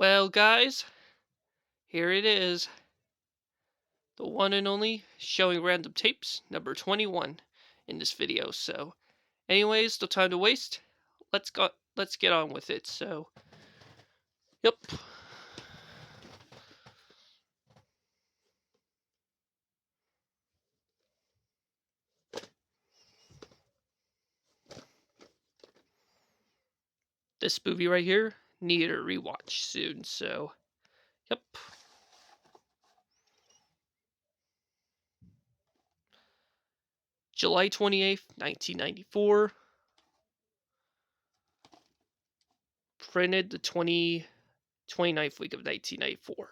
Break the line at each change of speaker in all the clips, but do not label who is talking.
Well, guys, here it is. The one and only Showing Random Tapes, number 21 in this video. So, anyways, no time to waste. Let's get on with it. So, yep. This movie right here need a rewatch soon. So, yep. July 28th, 1994. Printed the 29th week of 1994.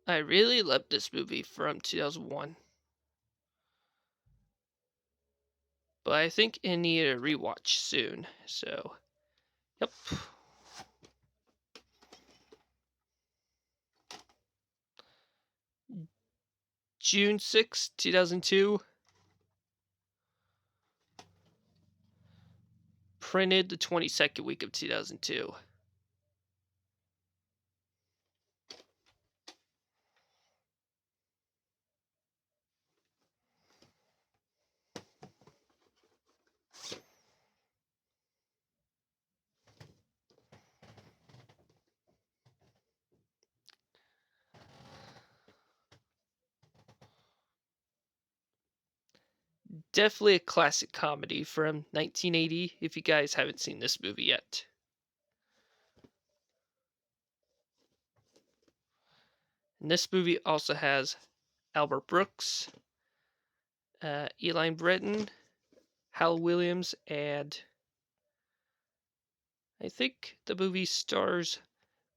I really loved this movie from 2001. But I think it needed a rewatch soon. So, yep. June 6, 2002. Printed the 22nd week of 2002. Definitely a classic comedy from 1980 if you guys haven't seen this movie yet. And this movie also has Albert Brooks, Eli Bretton, Hal Williams, and I think the movie stars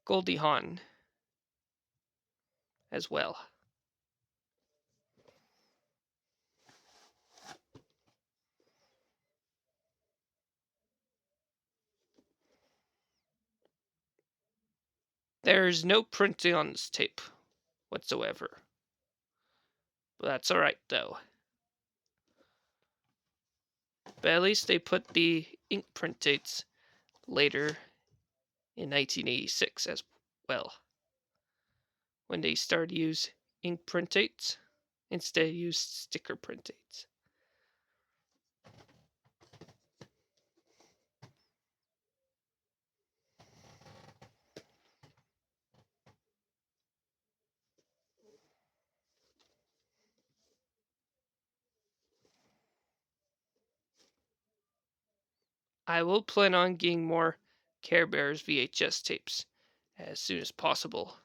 Goldie Hawn as well. There's no printing on this tape whatsoever. But that's alright though. But at least they put the ink print dates later in 1986 as well, when they started to use ink print dates instead of use sticker print dates. I will plan on getting more Care Bears VHS tapes as soon as possible.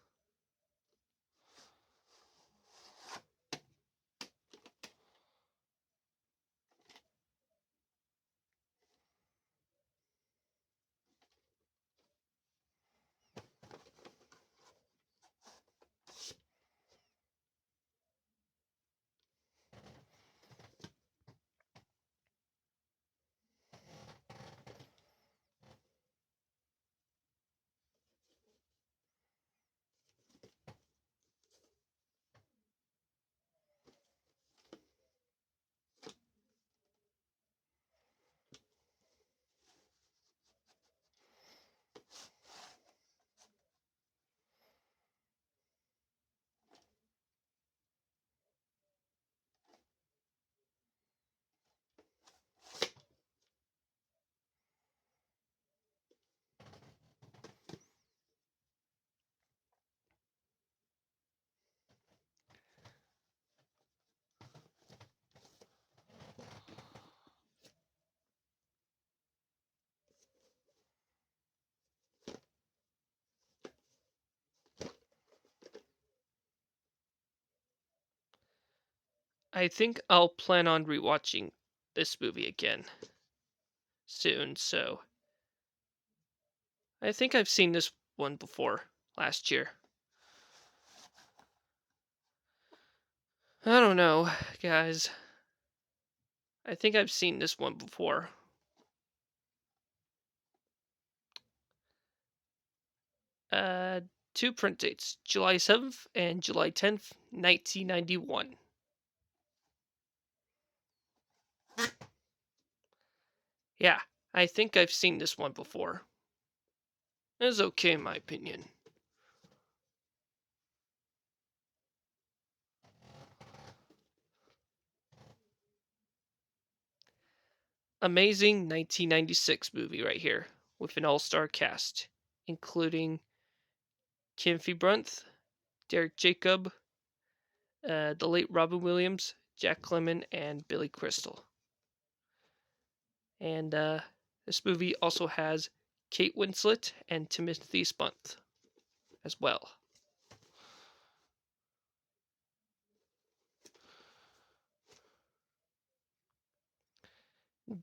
I think I'll plan on rewatching this movie again soon, so I think I've seen this one before last year. I don't know, guys. I think I've seen this one before. Uh, Two print dates, July 7th and July 10th, 1991. Yeah, I think I've seen this one before. It's okay in my opinion. Amazing 1996 movie right here, with an all-star cast, including Kimfy Brunt, Derek Jacob, the late Robin Williams, Jack Lemmon, and Billy Crystal. And this movie also has Kate Winslet and Timothy Spont as well.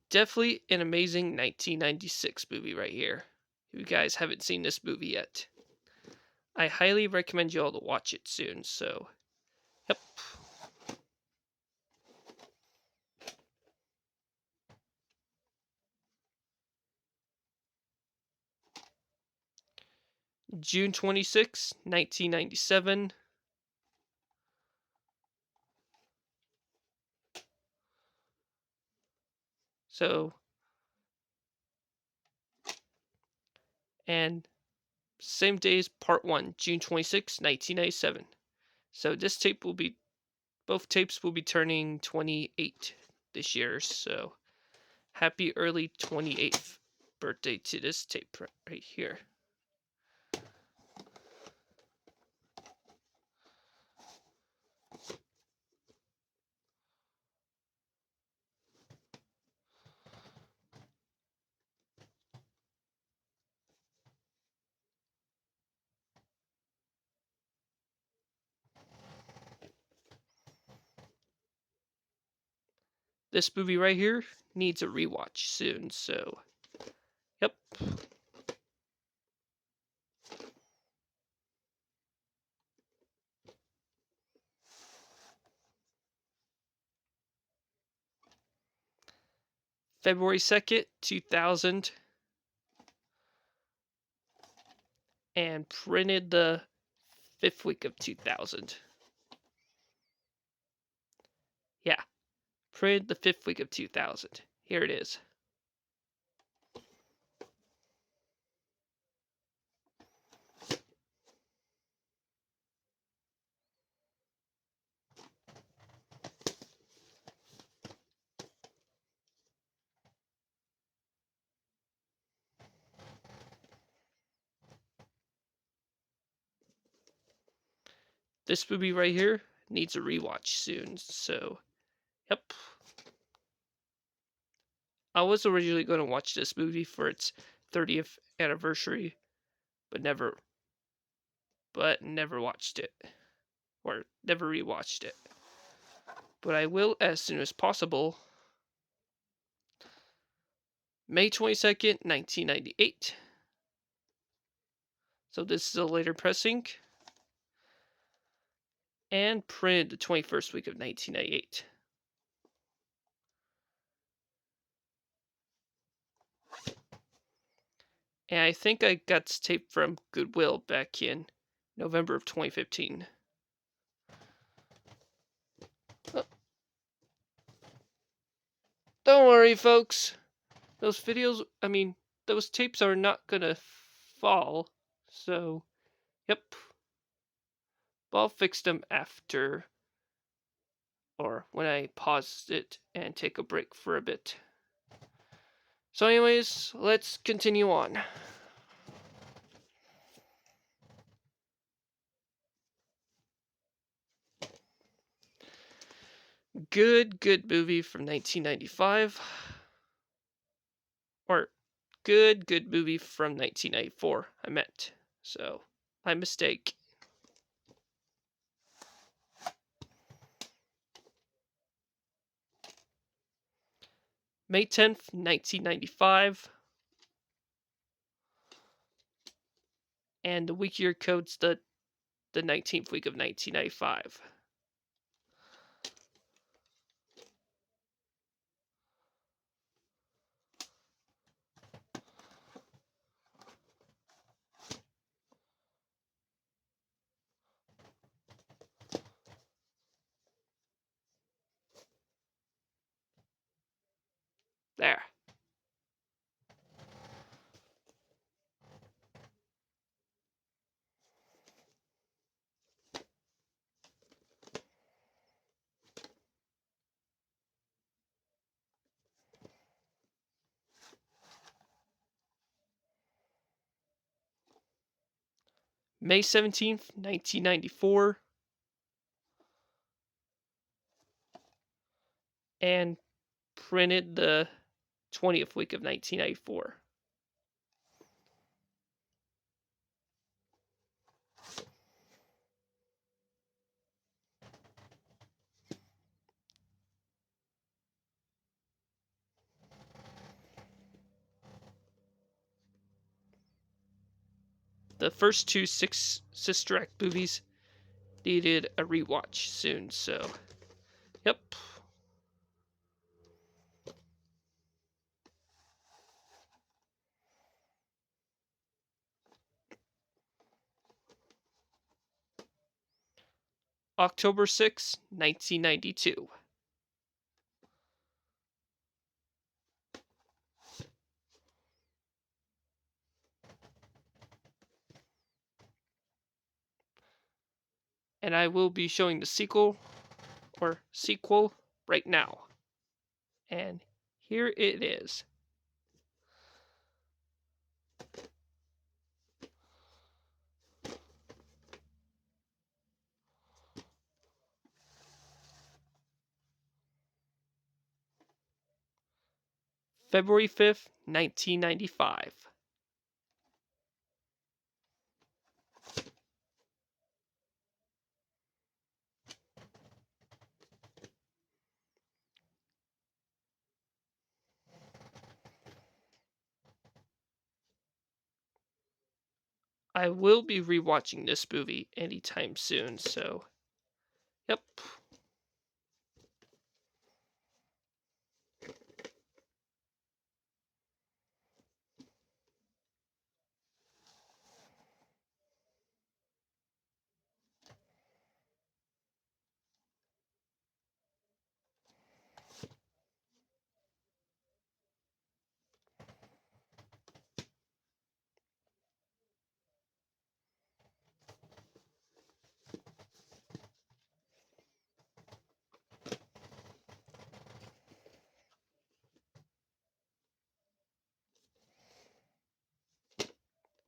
Definitely an amazing 1996 movie right here. If you guys haven't seen this movie yet, I highly recommend you all to watch it soon. So, yep. June 26, 1997. So, and same day as part 1, June 26, 1997. So both tapes will be turning 28 this year. So, happy early 28th birthday to this tape right here. This movie right here needs a rewatch soon. So, yep. February 2nd, 2000, and printed the 5th week of 2000. Yeah, printed the 5th week of 2000. Here it is. This movie right here needs a rewatch soon. So, yep. I was originally going to watch this movie for its 30th anniversary, but never watched it, or never rewatched it. But I will as soon as possible. May 22nd, 1998. So this is a later pressing, and printed the 21st week of 1998. And I think I got this tape from Goodwill back in November of 2015. Don't worry, folks. Those those tapes are not gonna fall. So, yep. But I'll fix them after, or when I pause it and take a break for a bit. So, anyways, let's continue on. Good movie from 1995. Or good movie from 1994, I meant. So, my mistake. May 10th, 1995. And the week year code's the 19th week of 1995. May 17th, 1994, and printed the 20th week of 1994. The first two Sister Act movies needed a rewatch soon, so yep. October 6, 1992. And I will be showing the sequel right now. And here it is. February 5th, 1995. I will be rewatching this movie anytime soon, so yep.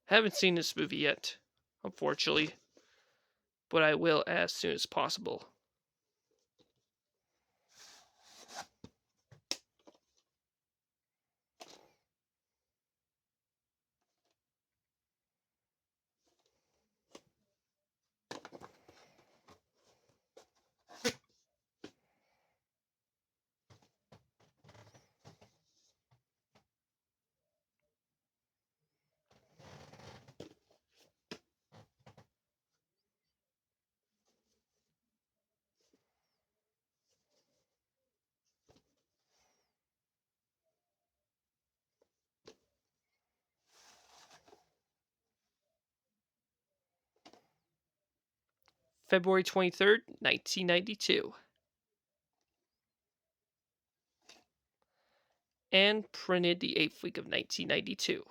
Haven't seen this movie yet, unfortunately, but I will as soon as possible. February 23rd, 1992. And printed the 8th week of 1992.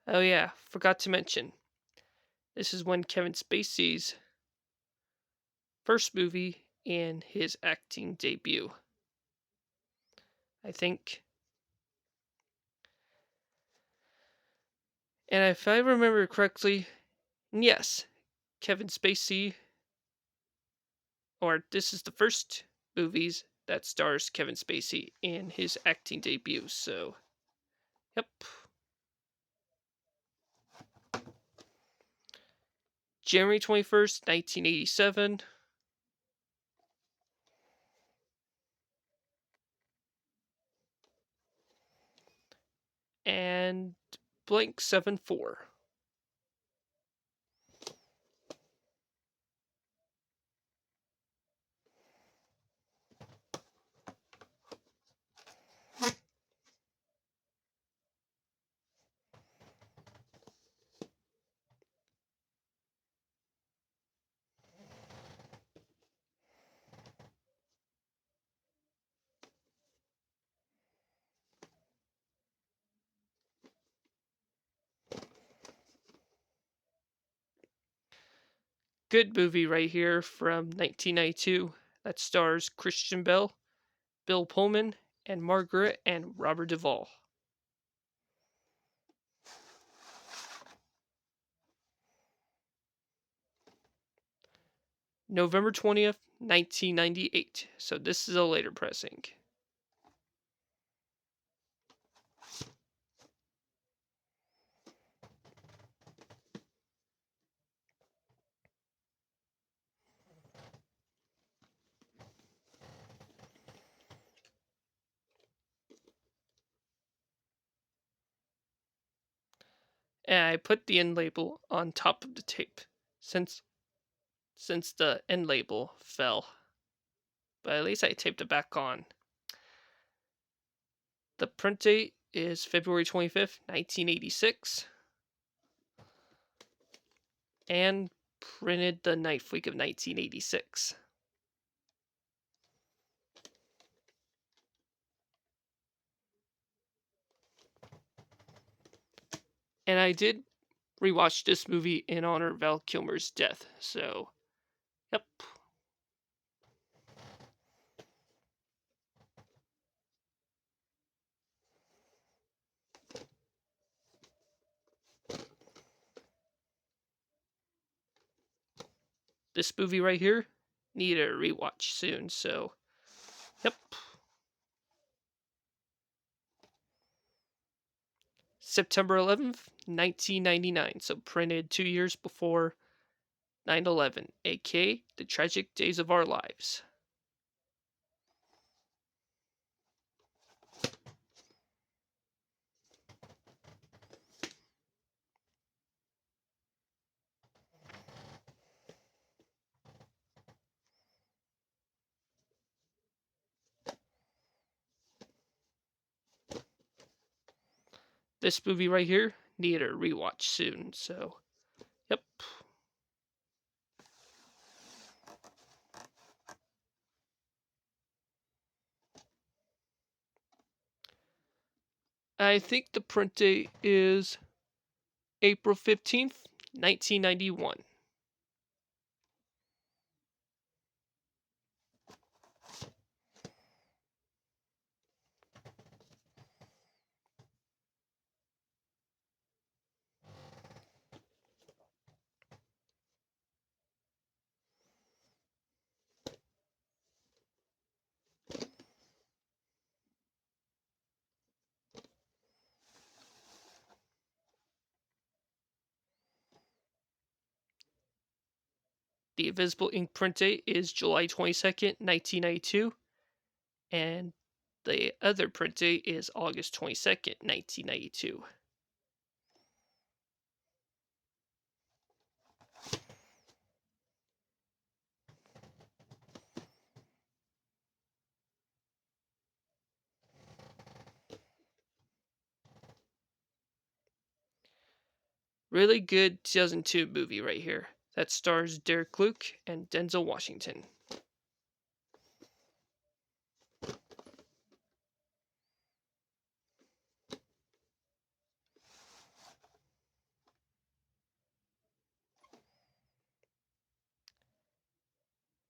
Oh yeah, forgot to mention. This is when Kevin Spacey's first movie and his acting debut. I think. And if I remember correctly, yes, Kevin Spacey, or this is the first movies that stars Kevin Spacey in his acting debut, so yep. January 21st, 1987. And blank 74. good movie right here from 1992 that stars Christian Bell, Bill Pullman, and Margaret and Robert Duvall. November 20th, 1998. So this is a later pressing. And I put the end label on top of the tape since the end label fell. But at least I taped it back on. The print date is February 25th, 1986. And printed the ninth week of 1986. And I did rewatch this movie in honor of Val Kilmer's death. So, yep. This movie right here, need a rewatch soon. So, yep. September 11th, 1999. So, printed 2 years before 9/11, aka the tragic days of our lives. This movie right here, need a rewatch soon. So, yep. I think the print date is April 15th, 1991. The Invisible Ink print date is July 22nd, 1992, and the other print date is August 22nd, 1992. Really good 2002 movie right here that stars Derek Luke and Denzel Washington.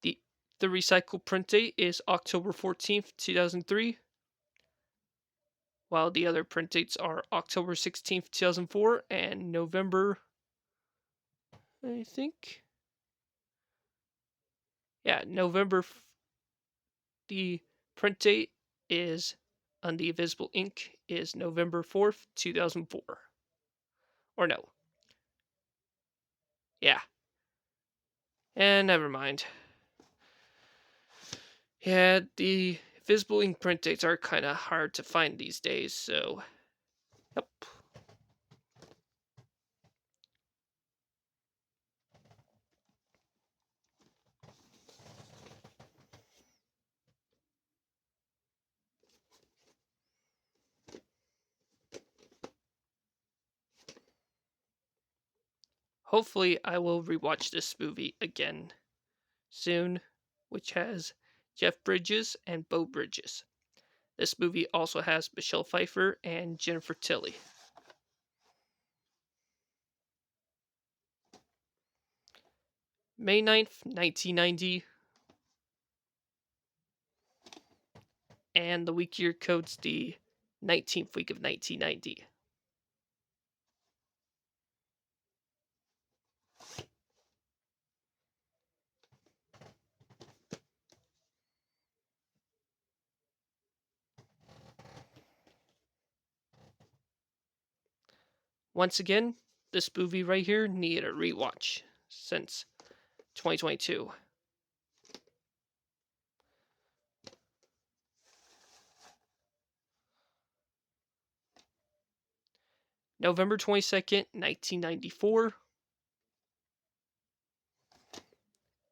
The the recycled print date is October 14th, 2003, while the other print dates are October 16th, 2004 and November, I think. Yeah, November. The print date is on the Invisible Ink is November 4th, 2004. Or no. Yeah. And never mind. Yeah, the Invisible Ink print dates are kind of hard to find these days, so. Yep. Hopefully, I will rewatch this movie again soon, which has Jeff Bridges and Beau Bridges. This movie also has Michelle Pfeiffer and Jennifer Tilly. May 9th, 1990. And the week year code's the 19th week of 1990. Once again, this movie right here needed a rewatch since 2022. November 22nd, 1994.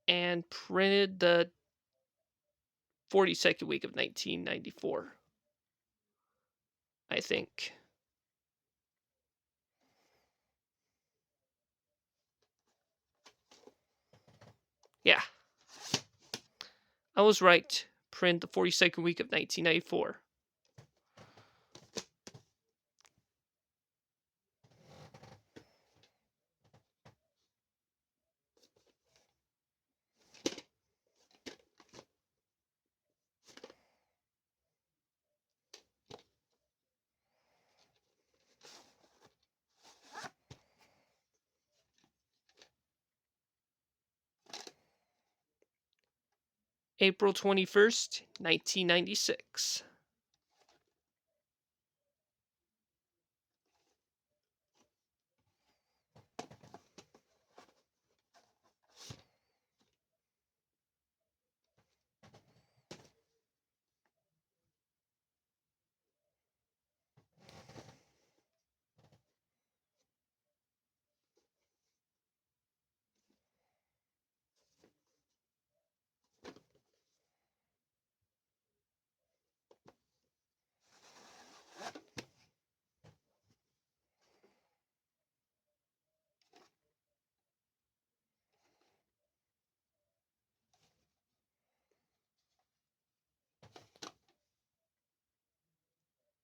And printed the 42nd week of 1994, I think. Yeah, I was right. Print the 42nd week of 1994. April 21st, 1996.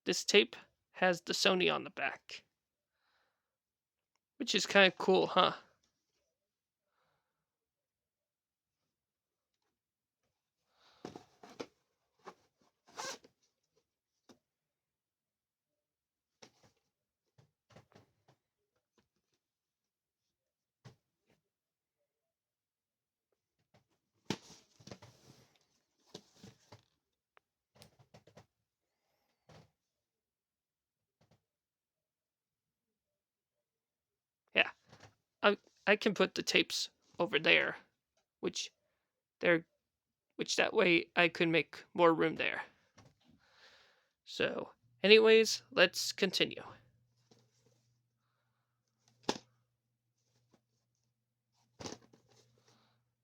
This tape has the Sony on the back, which is kind of cool, huh? Yeah, I can put the tapes over there, which they're which that way I could make more room there. So, anyways, let's continue.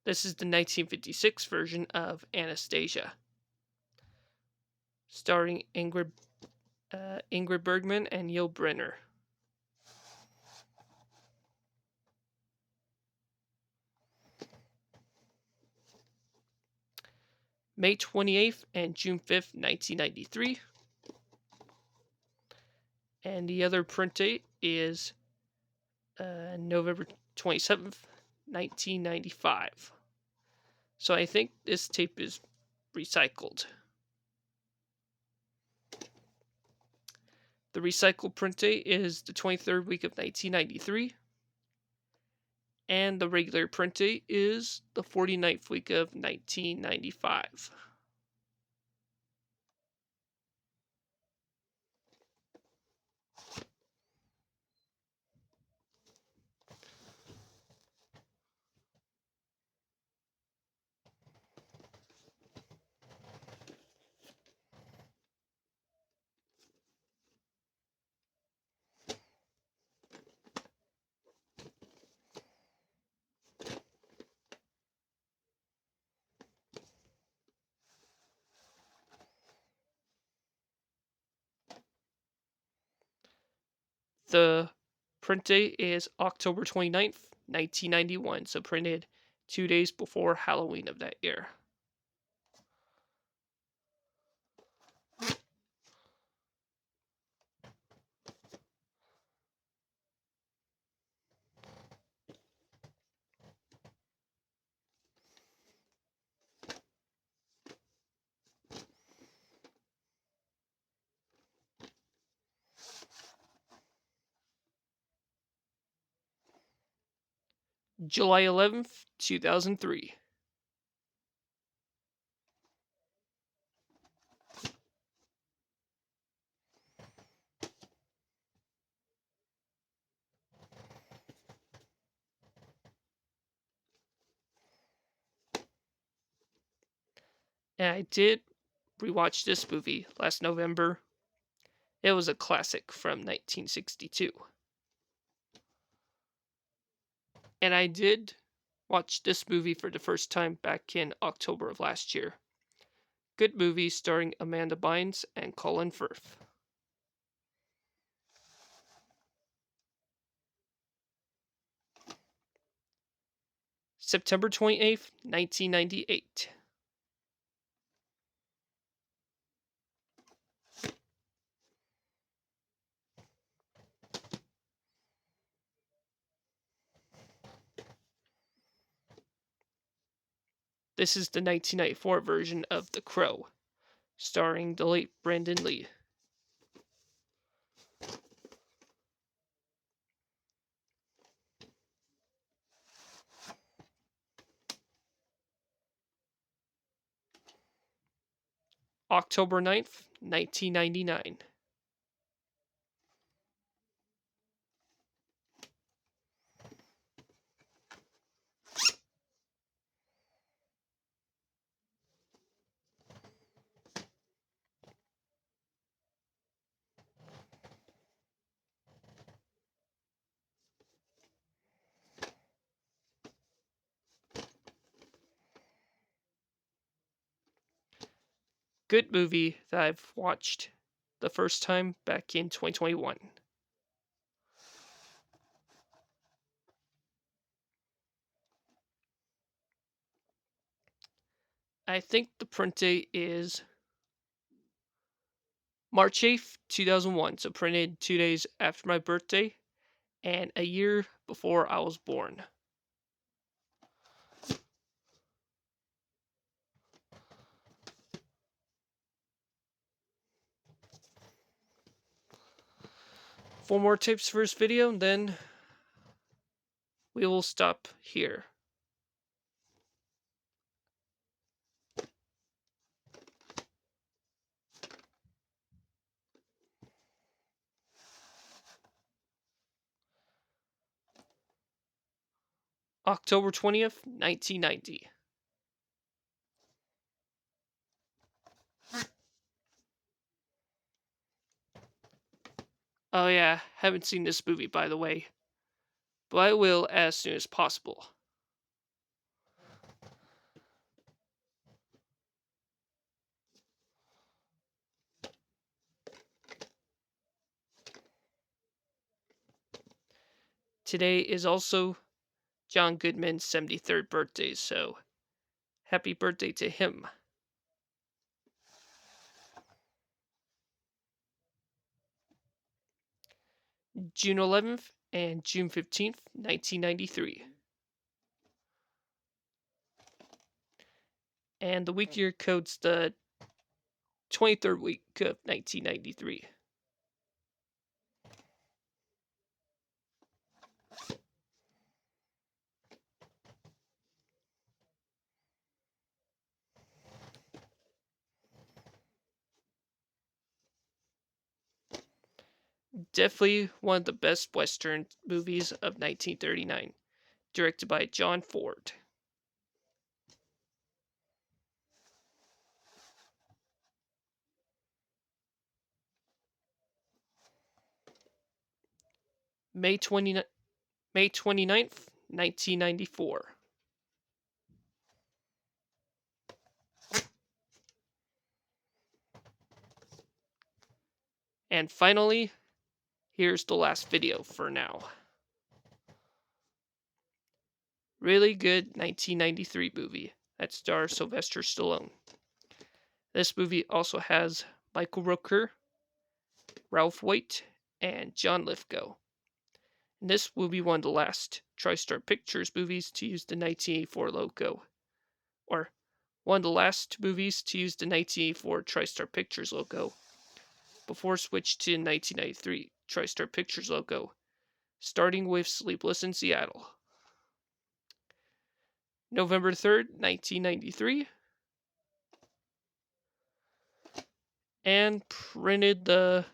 This is the 1956 version of Anastasia, starring Ingrid Bergman and Yul Brynner. May 28th and June 5th, 1993. And the other print date is November 27th, 1995. So I think this tape is recycled. The recycled print date is the 23rd week of 1993. And the regular print date is the 49th week of 1995. The print date is October 29th, 1991, so printed 2 days before Halloween of that year. July 11th, 2003. And I did rewatch this movie last November. It was a classic from 1962. And I did watch this movie for the first time back in October of last year. Good movie starring Amanda Bynes and Colin Firth. September 28th, 1998. This is the 1994 version of The Crow, starring the late Brandon Lee. October 9th, 1999. Good movie that I've watched the first time back in 2021. I think the print date is March 8th, 2001, so printed 2 days after my birthday and a year before I was born. Four more tips for this video, and then we will stop here. October 20th, 1990. Oh yeah, haven't seen this movie by the way, but I will as soon as possible. Today is also John Goodman's 73rd birthday, so happy birthday to him. June 11th and June 15th, 1993. And the week year code's the 23rd week of 1993. Definitely one of the best Western movies of 1939, directed by John Ford. May 29th, 1994. And finally, here's the last video for now. Really good 1993 movie that stars Sylvester Stallone. This movie also has Michael Rooker, Ralph Waite, and John Lithgow. And this will be one of the last TriStar Pictures movies to use the 1984 logo. Or one of the last movies to use the 1984 TriStar Pictures logo before switch to 1993 TriStar Pictures logo, starting with Sleepless in Seattle. November 3rd, 1993. And printed the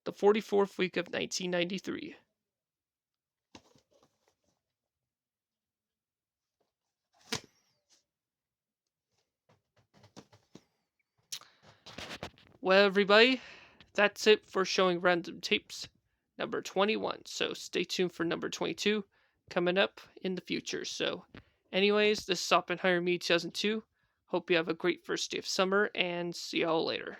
44th week of 1993. Well, everybody, that's it for showing random tapes number 21. So stay tuned for number 22 coming up in the future. So, anyways, this is Oppenheimer Me 2002. Hope you have a great first day of summer and see y'all later.